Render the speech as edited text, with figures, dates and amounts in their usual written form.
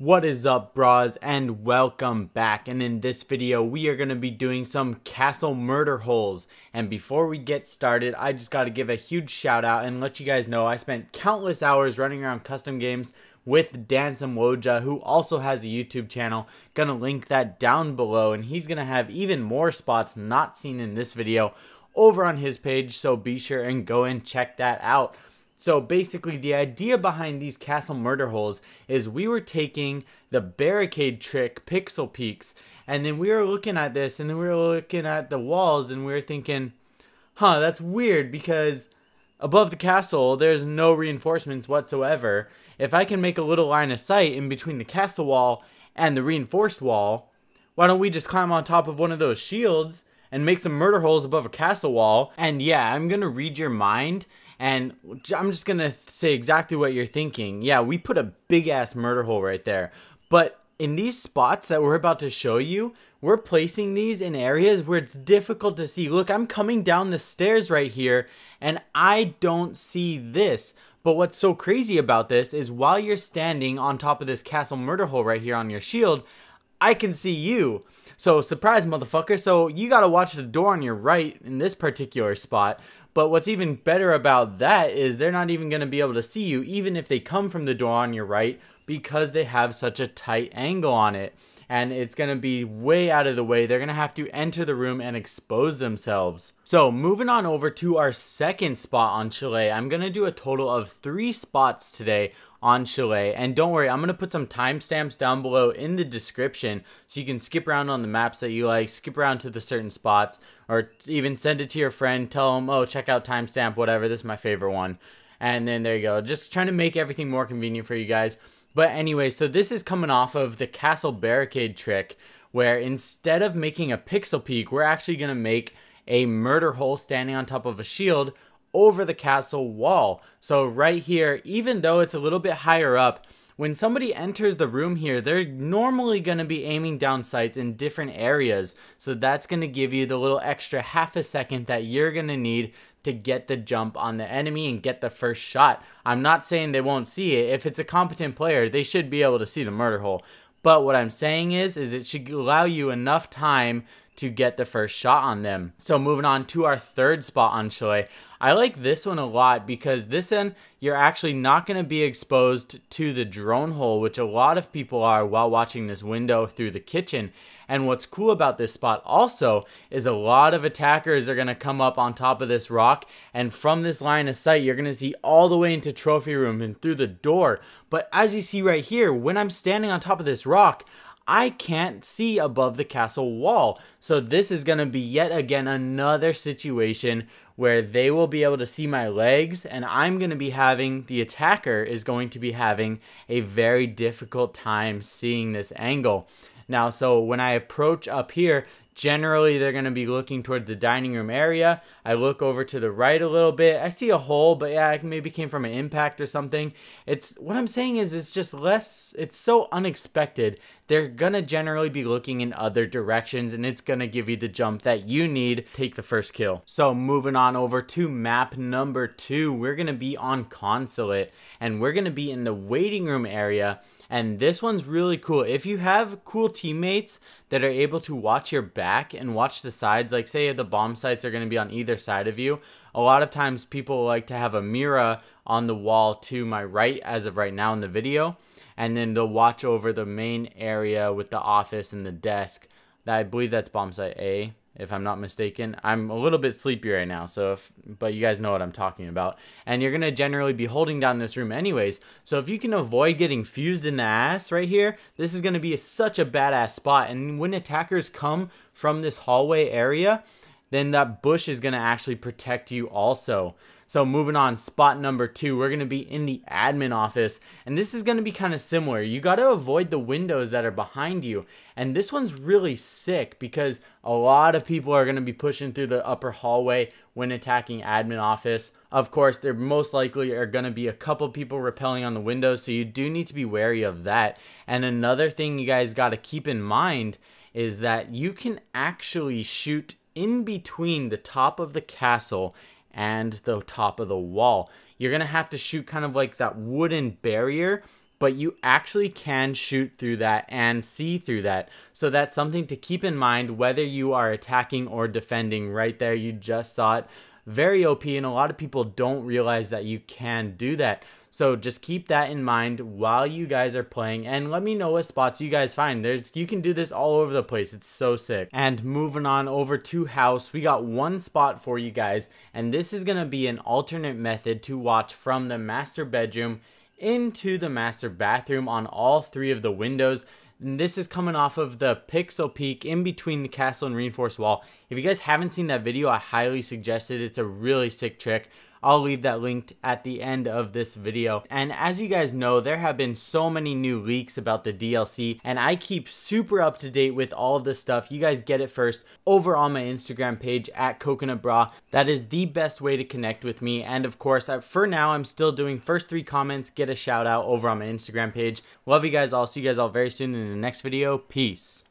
What is up, bras, and welcome back. And in this video we are going to be doing some castle murder holes. And before we get started, I just got to give a huge shout out and let you guys know I spent countless hours running around custom games with Dansum Woja, who also has a YouTube channel. Gonna link that down below, and he's gonna have even more spots not seen in this video over on his page, so be sure and go and check that out. So basically the idea behind these castle murder holes is we were taking the barricade trick pixel peaks, and then we were looking at this and then we were looking at the walls and we were thinking, that's weird because above the castle there's no reinforcements whatsoever. If I can make a little line of sight in between the castle wall and the reinforced wall, why don't we just climb on top of one of those shields and make some murder holes above a castle wall? And yeah, I'm gonna read your mind. And I'm just going to say exactly what you're thinking. Yeah, we put a big ass murder hole right there. But in these spots that we're about to show you, we're placing these in areas where it's difficult to see. Look, I'm coming down the stairs right here and I don't see this. But what's so crazy about this is while you're standing on top of this castle murder hole right here on your shield, I can see you. So surprise, motherfucker. So you got to watch the door on your right in this particular spot. But what's even better about that is they're not even going to be able to see you even if they come from the door on your right, because they have such a tight angle on it. And it's going to be way out of the way. They're going to have to enter the room and expose themselves. So moving on over to our second spot on Chalet, I'm going to do a total of 3 spots today on Chalet. And don't worry, I'm going to put some timestamps down below in the description so you can skip around on the maps that you like, skip around to the certain spots, or even send it to your friend, tell them, oh, check out timestamp, whatever, this is my favorite one. And then there you go. Just trying to make everything more convenient for you guys. But anyway, so this is coming off of the castle barricade trick, where instead of making a pixel peak, we're actually going to make a murder hole standing on top of a shield over the castle wall. So right here, even though it's a little bit higher up, when somebody enters the room here, they're normally going to be aiming down sights in different areas. So that's going to give you the little extra half a second that you're going to need to get the jump on the enemy and get the first shot. I'm not saying they won't see it. If it's a competent player, they should be able to see the murder hole. But what I'm saying is it should allow you enough time to get the first shot on them. So moving on to our third spot on Chalet. I like this one a lot because this one, you're actually not going to be exposed to the drone hole, which a lot of people are while watching this window through the kitchen. And what's cool about this spot also is a lot of attackers are going to come up on top of this rock, and from this line of sight you're going to see all the way into trophy room and through the door. But as you see right here, when I'm standing on top of this rock, I can't see above the castle wall. So this is going to be yet again another situation where they will be able to see my legs, and I'm going to be having, the attacker is going to be having a very difficult time seeing this angle. Now, so when I approach up here, generally they're going to be looking towards the dining room area. I look over to the right a little bit. I see a hole, but yeah, it maybe came from an impact or something. What I'm saying is it's just less, it's so unexpected. They're going to generally be looking in other directions, and it's going to give you the jump that you need to take the first kill. So moving on over to map number 2, we're going to be on Consulate, and we're going to be in the waiting room area. And this one's really cool. If you have cool teammates that are able to watch your back and watch the sides, like say the bomb sites are going to be on either side of you, a lot of times people like to have a mirror on the wall to my right as of right now in the video, and then they'll watch over the main area with the office and the desk. I believe that's bomb site A, if I'm not mistaken. I'm a little bit sleepy right now, but you guys know what I'm talking about. And you're going to generally be holding down this room anyways. So if you can avoid getting fused in the ass right here, this is going to be such a badass spot. And when attackers come from this hallway area, then that bush is going to actually protect you also. So moving on, spot number 2, we're going to be in the admin office, and this is going to be kind of similar. You got to avoid the windows that are behind you, and this one's really sick because a lot of people are going to be pushing through the upper hallway when attacking admin office. Of course, there most likely are going to be a couple people rappelling on the windows, so you do need to be wary of that. And another thing you guys got to keep in mind is that you can actually shoot in between the top of the castle and the top of the wall. You're going to have to shoot kind of like that wooden barrier but you actually can shoot through that and see through that. So that's something to keep in mind whether you are attacking or defending. Right there, you just saw it. Very OP, and a lot of people don't realize that you can do that. So just keep that in mind while you guys are playing, and let me know what spots you guys find. You can do this all over the place. It's so sick. And moving on over to house, we got one spot for you guys, and this is gonna be an alternate method to watch from the master bedroom into the master bathroom on all 3 of the windows. And this is coming off of the pixel peak in between the castle and reinforced wall. If you guys haven't seen that video, I highly suggest it. It's a really sick trick. I'll leave that linked at the end of this video. And as you guys know, there have been so many new leaks about the DLC, and I keep super up to date with all of this stuff. You guys get it first over on my Instagram page at Coconut Bra. That is the best way to connect with me. And of course, for now, I'm still doing first 3 comments, get a shout out over on my Instagram page. Love you guys all. See you guys all very soon in the next video. Peace.